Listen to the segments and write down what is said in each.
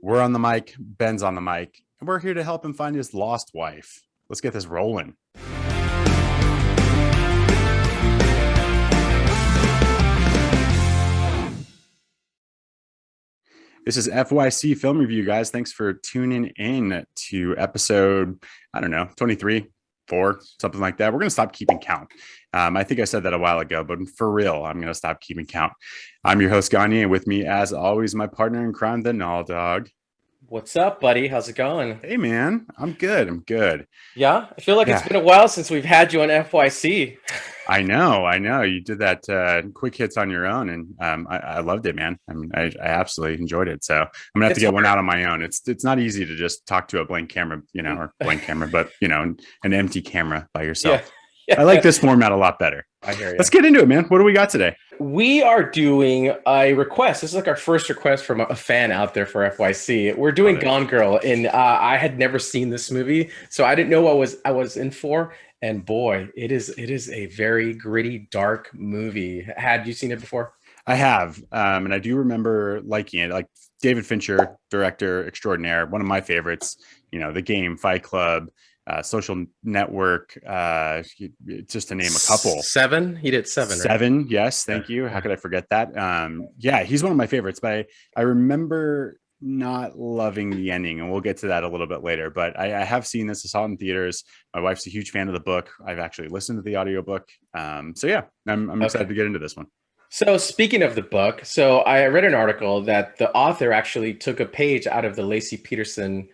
We're on the mic. Ben's on the mic. And we're here to help him find his lost wife. Let's get this rolling. This is FYC Film Review, guys. Thanks for tuning in to episode, 23, 4, something like that. We're going to stop keeping count. I think I said that a while ago, but for real, I'm going to stop keeping count. I'm your host, Ganya, and with me, as always, my partner in crime, the Null Dog. What's up, buddy? How's it going? Hey, man. I'm good. Yeah, I feel like it's been a while since we've had you on FYC. I know. You did that quick hits on your own, and I loved it, man. I mean, I absolutely enjoyed it. So I'm gonna have to get one out on my own. It's not easy to just talk to a blank camera, or blank camera, but an empty camera by yourself. Yeah. I like this format a lot better. I hear you. Let's get into it, man. What do we got today? We are doing a request. This is like our first request from a fan out there for FYC. We're doing Gone Girl, and I had never seen this movie, so I didn't know what I was in for. And boy, it is a very gritty, dark movie. Had you seen it before? I have, and I do remember liking it. Like David Fincher, director extraordinaire, one of my favorites. The Game, Fight Club, Social Network, just to name a couple. Seven? He did seven, right? Seven, yes, thank you. How could I forget that? He's one of my favorites, but I remember not loving the ending, and we'll get to that a little bit later. But I have seen this. I saw it in theaters. My wife's a huge fan of the book. I've actually listened to the audiobook. I'm excited to get into this one. So speaking of the book, so I read an article that the author actually took a page out of the Lacey Peterson,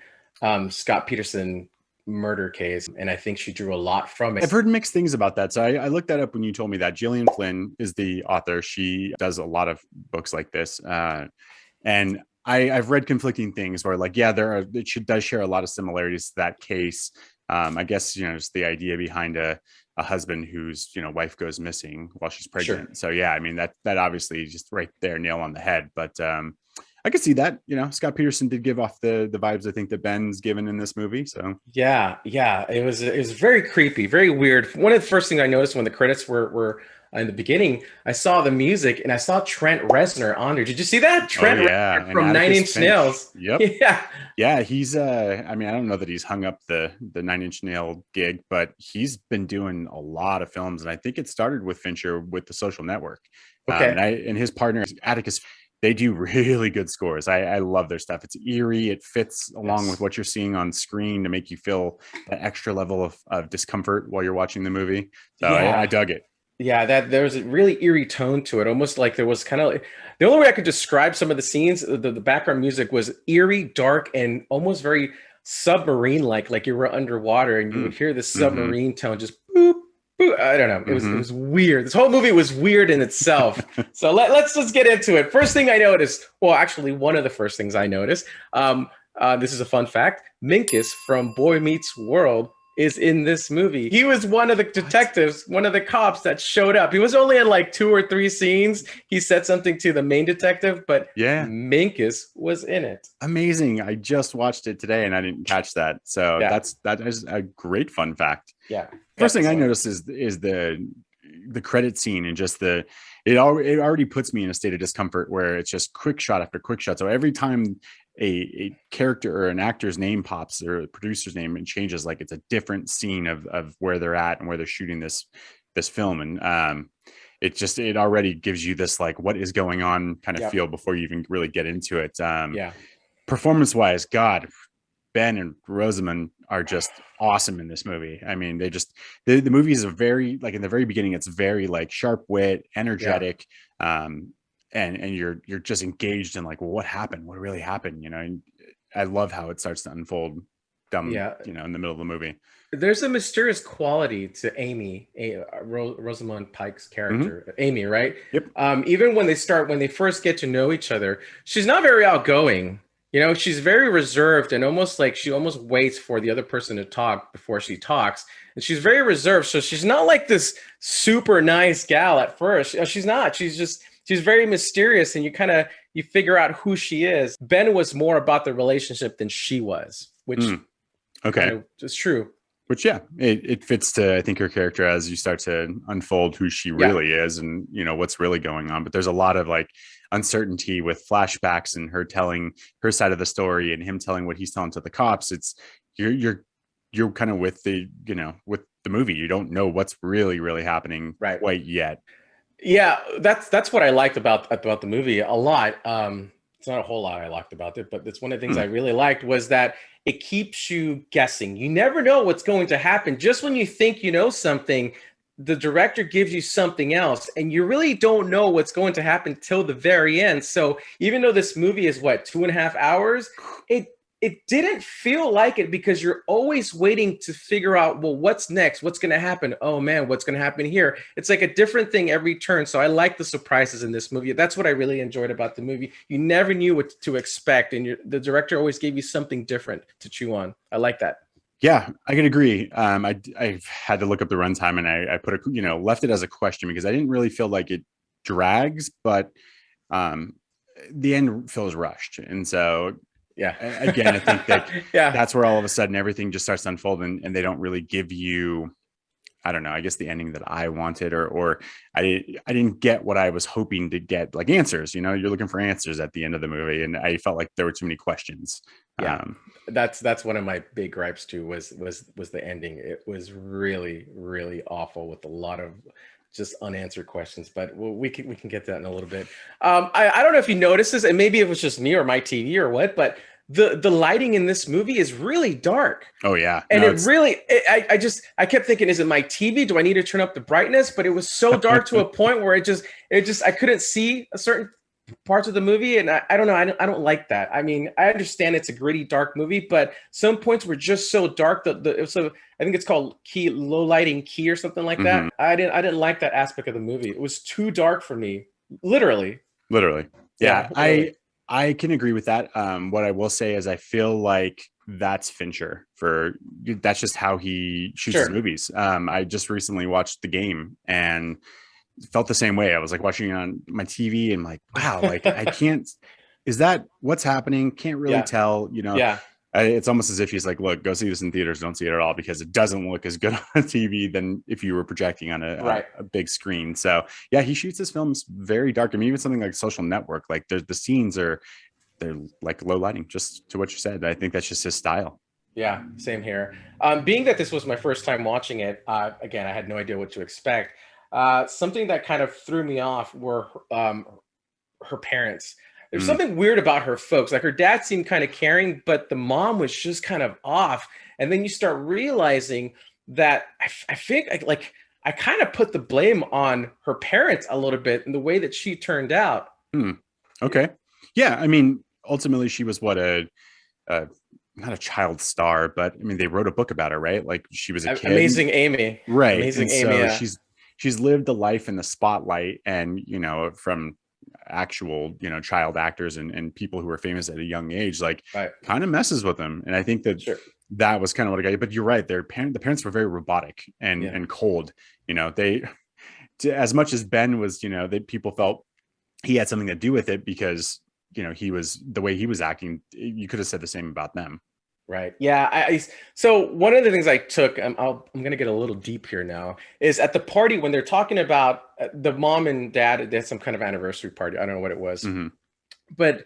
Scott Peterson murder case, and I think she drew a lot from it. I've heard mixed things about that, so I looked that up when you told me that. Gillian Flynn is the author. She does a lot of books like this, and I've read conflicting things where, like, it does share a lot of similarities to that case. I guess just the idea behind a husband whose wife goes missing while she's pregnant. Sure. So that obviously just right there, nail on the head. But I could see that. Scott Peterson did give off the vibes I think that Ben's given in this movie. So yeah, it was very creepy, very weird. One of the first things I noticed when the credits were in the beginning, I saw the music and I saw Trent Reznor on there. Did you see that? Trent Reznor from Nine Inch Nails. Yep. Yeah. He's I don't know that he's hung up the Nine Inch Nail gig, but he's been doing a lot of films, and I think it started with Fincher with The Social Network. Okay. And his partner Atticus. They do really good scores. I love their stuff. It's eerie. It fits along with what you're seeing on screen to make you feel that extra level of discomfort while you're watching the movie. So I dug it. Yeah, there was a really eerie tone to it. Almost like there was kind of the only way I could describe some of the scenes, the background music was eerie, dark, and almost very submarine like you were underwater and you would hear the submarine tone just boop. I don't know. It was weird. This whole movie was weird in itself. So let's just get into it. First thing I noticed, well, actually, one of the first things I noticed, this is a fun fact. Minkus from Boy Meets World is in this movie. He was one of the detectives, one of the cops that showed up. He was only in like 2 or 3 scenes. He said something to the main detective, but Minkus was in it. Amazing. I just watched it today and I didn't catch that. So that is a great fun fact. Yeah. First thing I noticed is the credit scene, and just it already puts me in a state of discomfort where it's just quick shot after quick shot. So every time a character or an actor's name pops, or a producer's name, and changes, like it's a different scene of where they're at and where they're shooting this film. And it already gives you this like what is going on kind of feel before you even really get into it. Performance wise, God, Ben and Rosamund are just awesome in this movie. I mean, the movie is in the very beginning, it's very like sharp wit, energetic, and you're just engaged in like, well, what happened? What really happened? And I love how it starts to unfold in the middle of the movie. There's a mysterious quality to Amy, Rosamund Pike's character, Amy, right? Yep. Even when they first get to know each other, she's not very outgoing. She's very reserved, and almost waits for the other person to talk before she talks. And she's very reserved. So she's not like this super nice gal at first. She's not. She's very mysterious, and you figure out who she is. Ben was more about the relationship than she was, which is true. Which, yeah, it fits to, I think, her character as you start to unfold who she Yeah. really is and, what's really going on. But there's a lot of like uncertainty with flashbacks and her telling her side of the story and him telling what he's telling to the cops. It's you're kind of with with the movie. You don't know what's really happening Right. quite yet. Yeah, that's what I liked about the movie a lot. It's not a whole lot I liked about it, but it's one of the things I really liked was that it keeps you guessing. You never know what's going to happen. Just when you think you know something, the director gives you something else, and you really don't know what's going to happen till the very end. So even though this movie is what 2.5 hours, it didn't feel like it because you're always waiting to figure out, well, what's next? What's going to happen? Oh man, what's going to happen here? It's like a different thing every turn. So I like the surprises in this movie. That's what I really enjoyed about the movie. You never knew what to expect, and the director always gave you something different to chew on. I like that. Yeah, I can agree. I had to look up the runtime and I put left it as a question because I didn't really feel like it drags, but the end feels rushed. And so Yeah. again, I think that yeah. that's where all of a sudden everything just starts to unfold and they don't really give you, I don't know, I guess the ending that I wanted or I didn't get what I was hoping to get, like answers. You're looking for answers at the end of the movie, and I felt like there were too many questions. Yeah. That's one of my big gripes too was the ending. It was really awful with a lot of just unanswered questions, but we can get to that in a little bit. I don't know if you noticed this, and maybe it was just me or my TV or what, but the lighting in this movie is really dark. Oh yeah, and I kept thinking, is it my TV? Do I need to turn up the brightness? But it was so dark to a point where it just I couldn't see a certain parts of the movie, and I don't know. I don't like that. I mean, I understand it's a gritty, dark movie, but some points were just so dark that I think it's called low lighting key or something like that. Mm-hmm. I didn't like that aspect of the movie. It was too dark for me, literally. Yeah, literally. I can agree with that. What I will say is I feel like that's Fincher that's just how he shoots his movies. I just recently watched The Game and felt the same way. I was like watching it on my TV and like, wow, like I can't, is that what's happening? Can't really tell, it's almost as if he's like, look, go see this in theaters. Don't see it at all because it doesn't look as good on TV than if you were projecting on a big screen. So yeah, he shoots his films very dark. I mean, even something like Social Network, like the scenes they're like low lighting, just to what you said. I think that's just his style. Yeah, same here. Being that this was my first time watching it, again, I had no idea what to expect. Something that kind of threw me off were her parents. There's something weird about her folks. Like her dad seemed kind of caring, but the mom was just kind of off. And then you start realizing that I think I kind of put the blame on her parents a little bit in the way that she turned out. Okay. Yeah. I mean, ultimately she was not a child star, but I mean, they wrote a book about her, right? Like she was a kid. Amazing Amy. Right. Amazing and Amy. So she's lived a life in the spotlight and, from actual, child actors and people who are famous at a young age, like kind of messes with them. And I think that that was kind of what I got. But you're right. The parents were very robotic and cold. They, as much as Ben was, people felt he had something to do with it because, he was the way he was acting. You could have said the same about them. Right. Yeah. So one of the things I took, I'm going to get a little deep here now, is at the party when they're talking about the mom and dad, they had some kind of anniversary party. I don't know what it was, but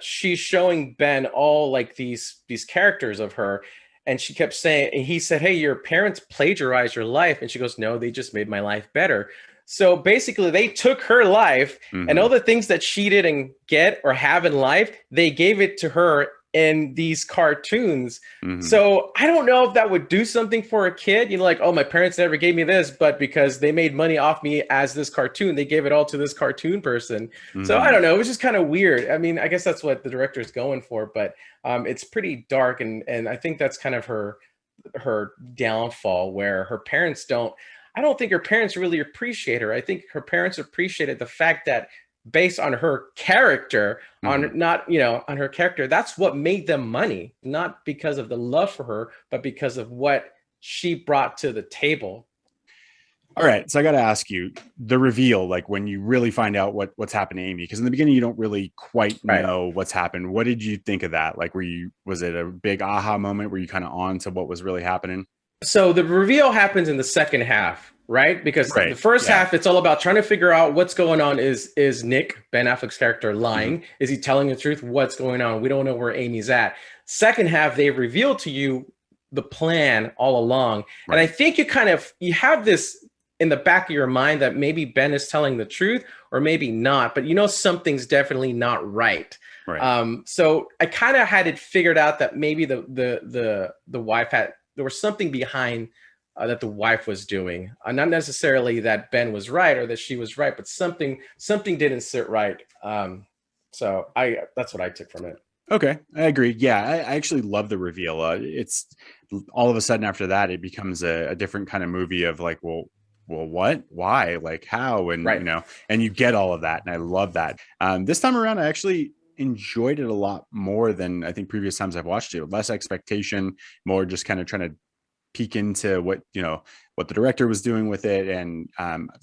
she's showing Ben all like these characters of her. And she kept saying, and he said, hey, your parents plagiarized your life. And she goes, no, they just made my life better. So basically they took her life and all the things that she didn't get or have in life, they gave it to her in these cartoons. So I don't know if that would do something for a kid, like, oh, my parents never gave me this, but because they made money off me as this cartoon, they gave it all to this cartoon person. So I don't know. It was just kind of weird. I mean, I guess that's what the director is going for, but it's pretty dark. And I think that's kind of her downfall where I don't think her parents really appreciate her. I think her parents appreciated the fact that based on her character, on her character, that's what made them money, not because of the love for her, but because of what she brought to the table. All right. So I got to ask you the reveal, like when you really find out what's happened to Amy, because in the beginning, you don't really quite know what's happened. What did you think of that? Like, was it a big aha moment? Were you kind of on to what was really happening? So the reveal happens in the second half, right? Because the Right. first Yeah. half, it's all about trying to figure out what's going on. Is Nick, Ben Affleck's character, Hmm. lying? Is he telling the truth? What's going on? We don't know where Amy's at. Second half, they reveal to you the plan all along. And I Right. think you have this in the back of your mind that maybe Ben is telling the truth or maybe not, but you know something's definitely not right. Right. So I kind of had it figured out that maybe the wife had there was something behind that the wife was doing. Not necessarily that Ben was right or that she was right, but something didn't sit right. So I that's what I took from it. Okay, I agree. Yeah, I actually love the reveal. It's all of a sudden after that, it becomes a different kind of movie of like, well, what, why, like how, and Right. and you get all of that, and I love that. This time around, I actually enjoyed it a lot more than I think previous times I've watched it. Less expectation, more just kind of trying to peek into what the director was doing with it. And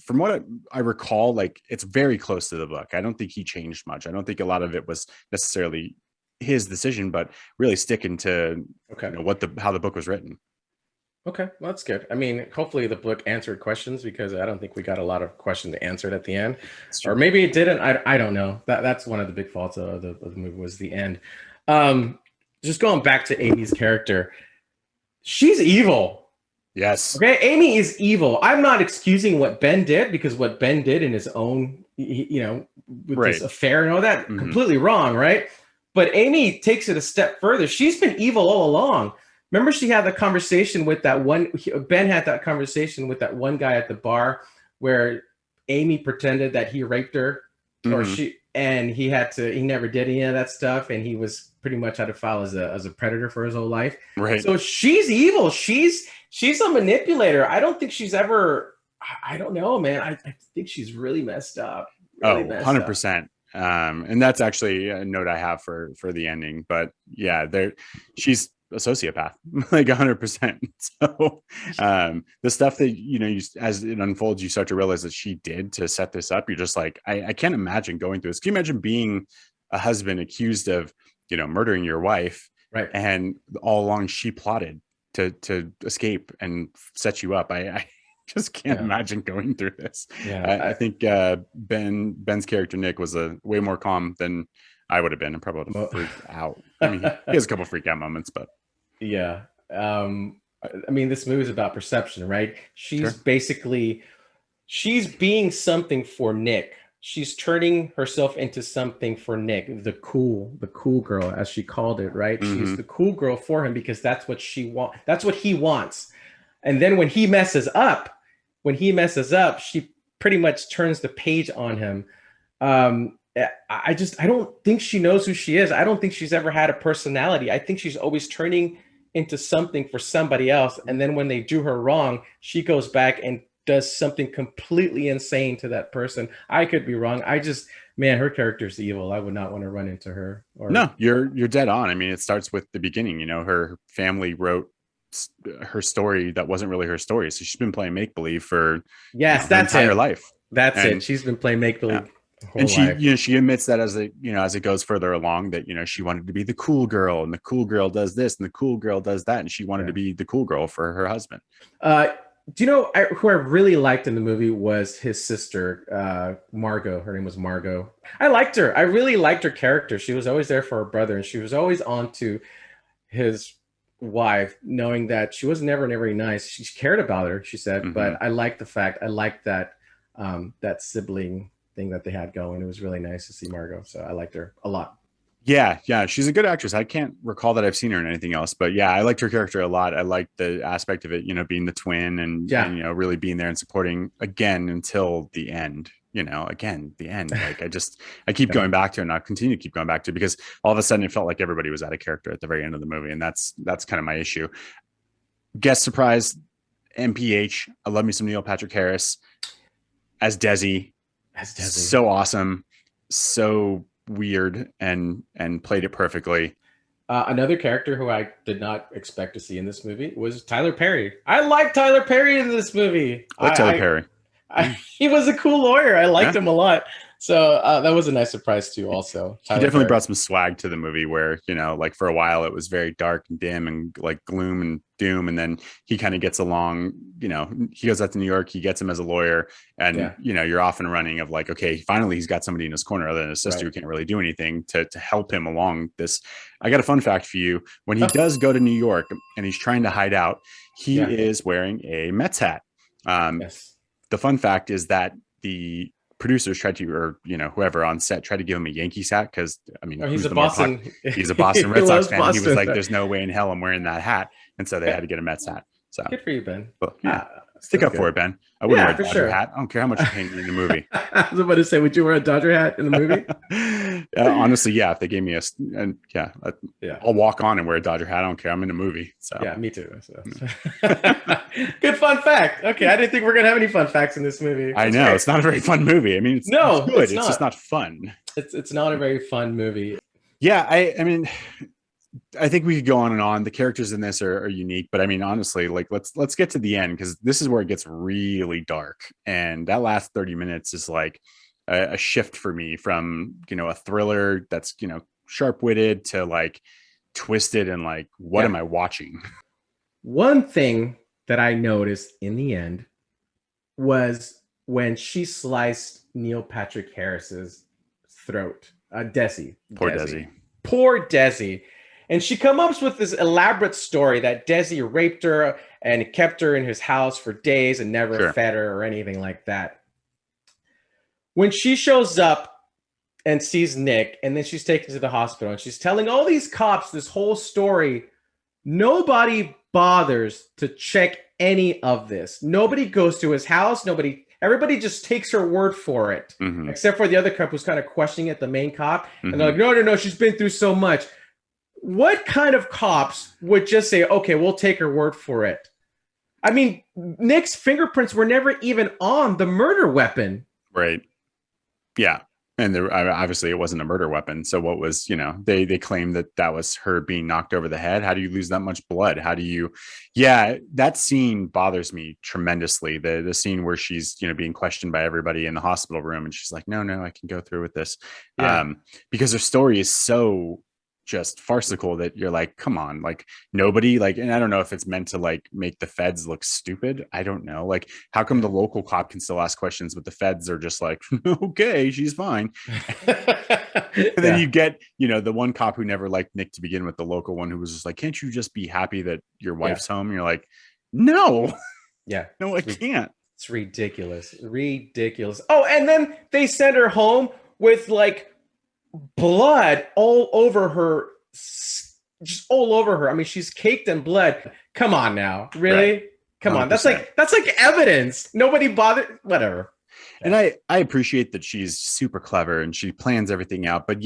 from what I recall, like it's very close to the book. I don't think he changed much. I don't think a lot of it was necessarily his decision, but really sticking to Okay. how the book was written. Okay. Well, that's good. I mean, hopefully the book answered questions because I don't think we got a lot of questions answered at the end, It's or true. maybe it didn't. I don't know. That's one of the big faults of the movie was the end. Um, just going back to Amy's character, she's evil. Yes. Okay, Amy is evil. I'm not excusing what Ben did because what Ben did in his own, with this Right. affair and all that, Hmm. completely wrong, right? But Amy takes it a step further. She's been evil all along. Remember, she had the conversation with that one. Ben had that conversation with that one guy at the bar where Amy pretended that he raped her, or Hmm. she, and he had to. He never did any of that stuff, and he was pretty much had to file as a predator for his whole life. Right. So she's evil. She's a manipulator. I don't think she's ever. I don't know, man. I think she's really messed up. Really Oh, messed up. 100%. And that's actually a note I have for the ending. But yeah, she's a sociopath, like 100%. So the stuff that as it unfolds, you start to realize that she did to set this up. You're just like, I can't imagine going through this. Can you imagine being a husband accused of murdering your wife, Right. and all along she plotted to escape and set you up? I just can't Yeah. imagine going through this. Yeah. I think Ben's character Nick was a way more calm than I would have been, and probably would have freaked out. I mean, he has a couple freak out moments, but Yeah. I mean, this movie is about perception, right? sure. She's being something for Nick. She's turning herself into something for Nick, the cool girl, as she called it, right? She's Hmm. the cool girl for him because that's what that's what he wants. And then when he messes up, she pretty much turns the page on him. I don't think she knows who she is. I don't think she's ever had a personality. I think she's always turning into something for somebody else. And then when they do her wrong, she goes back and does something completely insane to that person. I could be wrong. Man, her character's evil. I would not want to run into her. No, you're dead on. I mean, it starts with the beginning. Her family wrote her story that wasn't really her story, so she's been playing make believe for Yes, her that's entire it. life. That's it. And She's been playing make yeah. believe whole And she, life. she admits that as it goes further along, that she wanted to be the cool girl, and the cool girl does this, and the cool girl does that, and she wanted to Yeah. be the cool girl for her husband. Uh, do you know who I really liked in the movie was his sister, Margot. Her name was Margot. I liked her. I really liked her character. She was always there for her brother, and she was always on to his wife, knowing that she was never very nice. She cared about her, she said, Hmm. but I liked that that sibling thing that they had going. It was really nice to see Margot. So I liked her a lot. Yeah, she's a good actress. I can't recall that I've seen her in anything else, but yeah, I liked her character a lot. I liked the aspect of it, being the twin, and Yeah. really being there and supporting again until the end. Again, the end. Like I keep Yeah. going back to it, and I'll continue to keep going back to it, because all of a sudden it felt like everybody was out of character at the very end of the movie, and that's kind of my issue. Guest surprise, MPH. I love me some Neil Patrick Harris as Desi. That's Desi. So awesome, so weird, and played it perfectly. Another character who I did not expect to see in this movie was Tyler Perry. I like Tyler Perry in this movie. I like Tyler Perry. He was a cool lawyer. I liked him a lot. So that was a nice surprise too. Also, He definitely brought some swag to the movie where, like for a while it was very dark and dim and like gloom and doom. And then he kind of gets along, he goes out to New York, he gets him as a lawyer. And, you're off and running of like, okay, finally he's got somebody in his corner other than his sister who can't really do anything to help him along this. I got a fun fact for you. When he does go to New York and he's trying to hide out, he is wearing a Mets hat. The fun fact is that the producers tried to, or whoever on set tried to give him a Yankees hat because he's a Boston Red Sox fan. Boston. He was like, "There's no way in hell I'm wearing that hat," and so they had to get a Mets hat. So good for you, Ben. Well, stick up for it, Ben. I wouldn't wear a Dodger hat. I don't care how much you paint me in the movie. I was about to say, would you wear a Dodger hat in the movie? Honestly, yeah. If they gave me I'll walk on and wear a Dodger hat. I don't care. I'm in a movie. So yeah, me too. So. Good fun fact. Okay, I didn't think we're gonna have any fun facts in this movie. I know it's not a very fun movie. I mean, it's good. It's just not fun. It's not a very fun movie. Yeah, I mean, I think we could go on and on. The characters in this are unique, but I mean, honestly, like let's get to the end because this is where it gets really dark. And that last 30 minutes is like a shift for me from a thriller that's sharp-witted to like twisted and like what am I watching? One thing that I noticed in the end was when she sliced Neil Patrick Harris's throat. Desi. Poor Desi. And she comes up with this elaborate story that Desi raped her and kept her in his house for days and never fed her or anything like that. When she shows up and sees Nick, and then she's taken to the hospital, and she's telling all these cops this whole story, nobody bothers to check any of this. Nobody goes to his house. Everybody just takes her word for it, except for the other cop who's kind of questioning it, the main cop. And they're like, no, she's been through so much. What kind of cops would just say, okay, we'll take her word for it? I mean, Nick's fingerprints were never even on the murder weapon. Right. Yeah. And obviously it wasn't a murder weapon. So what was, they claimed that was her being knocked over the head. How do you lose that much blood? That scene bothers me tremendously. The scene where she's, being questioned by everybody in the hospital room. And she's like, no, I can go through with this. Because her story is so just farcical that you're like, come on, like nobody and I don't know if it's meant to like make the feds look stupid. I don't know. Like, how come the local cop can still ask questions, but the feds are just like, okay, she's fine. And then you get, the one cop who never liked Nick to begin with, the local one who was just like, can't you just be happy that your wife's home? And you're like, no. Yeah. No, I can't. It's ridiculous. Oh, and then they send her home with like blood all over her, just all over her. I mean, she's caked in blood. Come on now, really? Right. Come 100%. On, that's like evidence. Nobody bothered. Whatever. And I appreciate that she's super clever and she plans everything out. But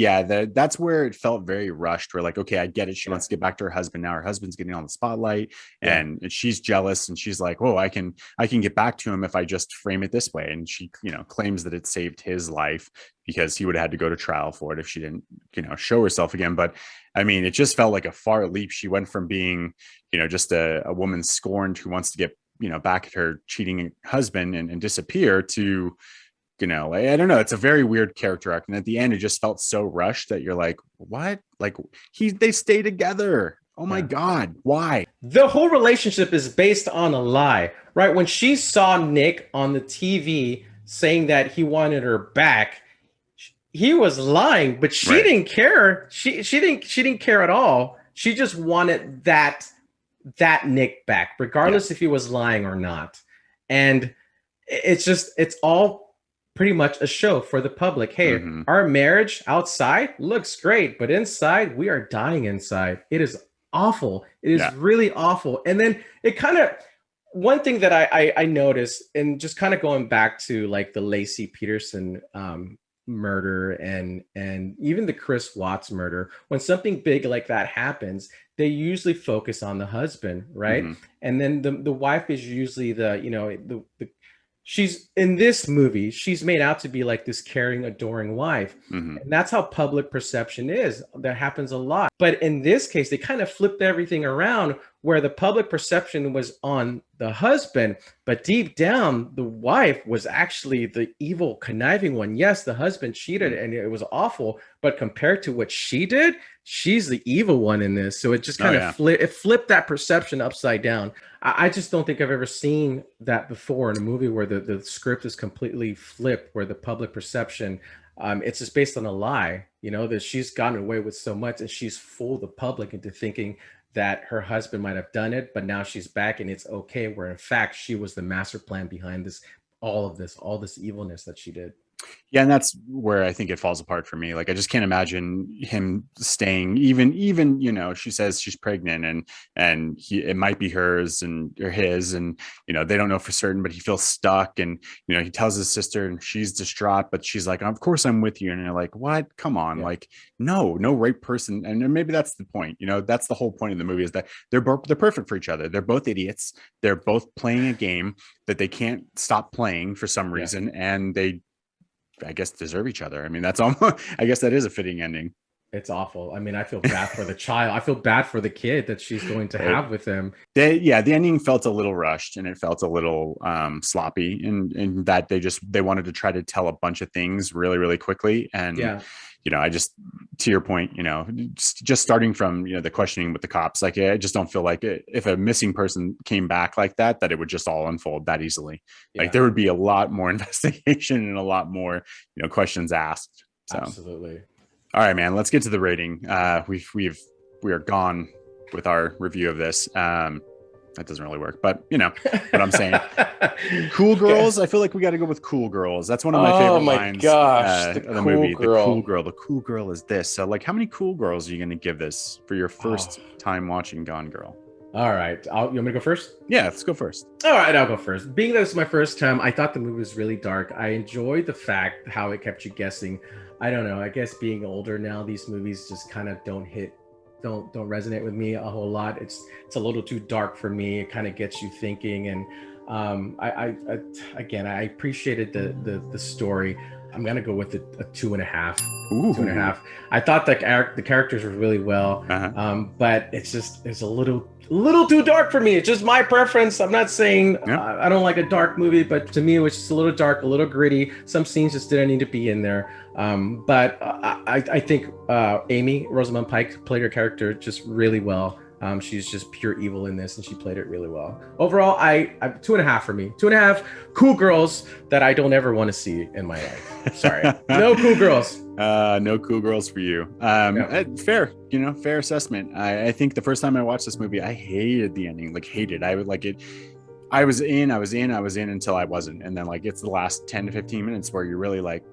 that's where it felt very rushed. We're like, okay, I get it. She wants to get back to her husband. Now her husband's getting on the spotlight and she's jealous. And she's like, oh, I can get back to him if I just frame it this way. And she, claims that it saved his life because he would have had to go to trial for it if she didn't, show herself again. But I mean, it just felt like a far leap. She went from being, just a woman scorned who wants to get back at her cheating husband and disappear to, I don't know. It's a very weird character arc. And at the end, it just felt so rushed that you're like, what? Like they stay together. Oh my God. Why? The whole relationship is based on a lie, right? When she saw Nick on the TV saying that he wanted her back, he was lying, but she didn't care. She didn't care at all. She just wanted that Nick back, regardless if he was lying or not. And it's all pretty much a show for the public. Hey, our marriage outside looks great, but inside we are dying inside. It is awful. It is really awful. And then it kind of, one thing that I noticed, and just kind of going back to like the Lacey Peterson murder and even the Chris Watts murder, when something big like that happens, they usually focus on the husband, right? And then the wife is usually the she's in this movie, she's made out to be like this caring, adoring wife. And that's how public perception is. That happens a lot. But in this case, they kind of flipped everything around where the public perception was on the husband, but deep down, the wife was actually the evil, conniving one. Yes, the husband cheated and it was awful, but compared to what she did, she's the evil one in this. So it just kind of flipped that perception upside down. I just don't think I've ever seen that before in a movie where the script is completely flipped, where the public perception, it's just based on a lie, that she's gotten away with so much and she's fooled the public into thinking that her husband might have done it, but now she's back and it's okay, where in fact she was the master plan behind all this evilness that she did. Yeah, and that's where I think it falls apart for me. Like, I just can't imagine him staying. Even she says she's pregnant, and it might be hers or his, and they don't know for certain, but he feels stuck, and he tells his sister, and she's distraught, but she's like, "Of course I'm with you," and you're like, "What? Come on!" Yeah. Like, no right person, and maybe that's the point. That's the whole point of the movie, is that they're perfect for each other. They're both idiots. They're both playing a game that they can't stop playing for some reason, and they, I guess, deserve each other. I mean, that's almost, I guess that is a fitting ending. It's awful. I mean, I feel bad for the child. I feel bad for the kid that she's going to have with him. The ending felt a little rushed, and it felt a little sloppy in that they wanted to try to tell a bunch of things really, really quickly. And, I just, to your point, just starting from, the questioning with the cops, like, I just don't feel like if a missing person came back like that it would just all unfold that easily. Like, there would be a lot more investigation and a lot more, questions asked. So. Absolutely. All right, man, let's get to the rating. We are gone with our review of this. That doesn't really work, but what I'm saying. Cool girls. I feel like we got to go with cool girls. That's one of my favorite lines. Oh my gosh, the movie. Girl. The cool girl. The cool girl is this. So, like, how many cool girls are you going to give this for your first time watching Gone Girl? All right. You want me to go first? Yeah, let's go first. All right, I'll go first. Being that it's my first time, I thought the movie was really dark. I enjoyed the fact how it kept you guessing. I don't know. I guess being older now, these movies just kind of don't resonate with me a whole lot. It's a little too dark for me. It kind of gets you thinking, and I appreciated the story. I'm gonna go with a 2.5. Ooh. 2.5. I thought the characters were really well, but it's a little too dark for me. It's just my preference. I'm not saying I don't like a dark movie, but to me it was just a little dark, a little gritty. Some scenes just didn't need to be in there. But I think Amy Rosamund Pike played her character just really well. She's just pure evil in this, and she played it really well. Overall, I 2.5 for me. 2.5 cool girls that I don't ever want to see in my life. Sorry, no cool girls. No cool girls for you. Fair, fair assessment. I think the first time I watched this movie, I hated the ending. Like, hated. I would like it. I was in until I wasn't, and then like it's the last 10 to 15 minutes where you're really like,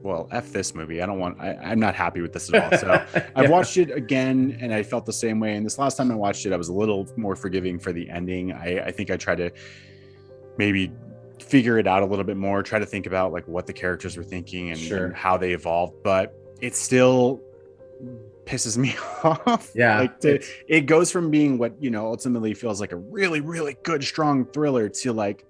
well, F this movie. I'm not happy with this at all. So I've watched it again, and I felt the same way. And this last time I watched it, I was a little more forgiving for the ending. I think I tried to maybe figure it out a little bit more, try to think about like what the characters were thinking and how they evolved, but it still pisses me off. Yeah. Like it goes from being what, ultimately feels like a really, really good, strong thriller to like,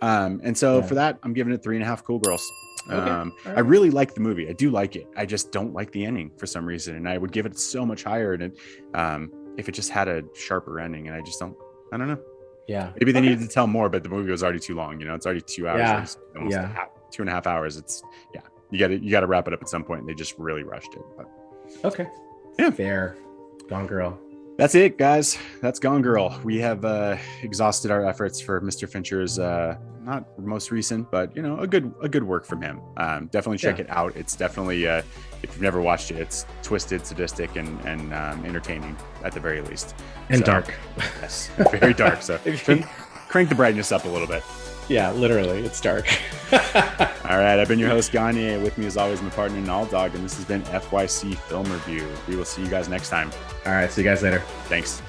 and so for that, I'm giving it 3.5 cool girls. Okay. Right. I really like the movie. I do like it. I just don't like the ending for some reason, and I would give it so much higher. And if it just had a sharper ending, and I don't know. Yeah, maybe they needed to tell more, but the movie was already too long. It's already 2 hours. Yeah, 2.5 hours. You got to wrap it up at some point, and they just really rushed it. But okay, yeah, fair. Gone Girl. That's it, guys. That's Gone Girl. We have exhausted our efforts for Mr. Fincher's not most recent, but a good work from him. Definitely check it out. It's definitely if you've never watched it, it's twisted, sadistic, and entertaining at the very least. And dark. Yes, very dark. So crank the brightness up a little bit. Yeah, literally, it's dark. All right, I've been your host, Gagne. With me, as always, my partner, Nall Dog, and this has been FYC Film Review. We will see you guys next time. All right, see you guys later. Thanks.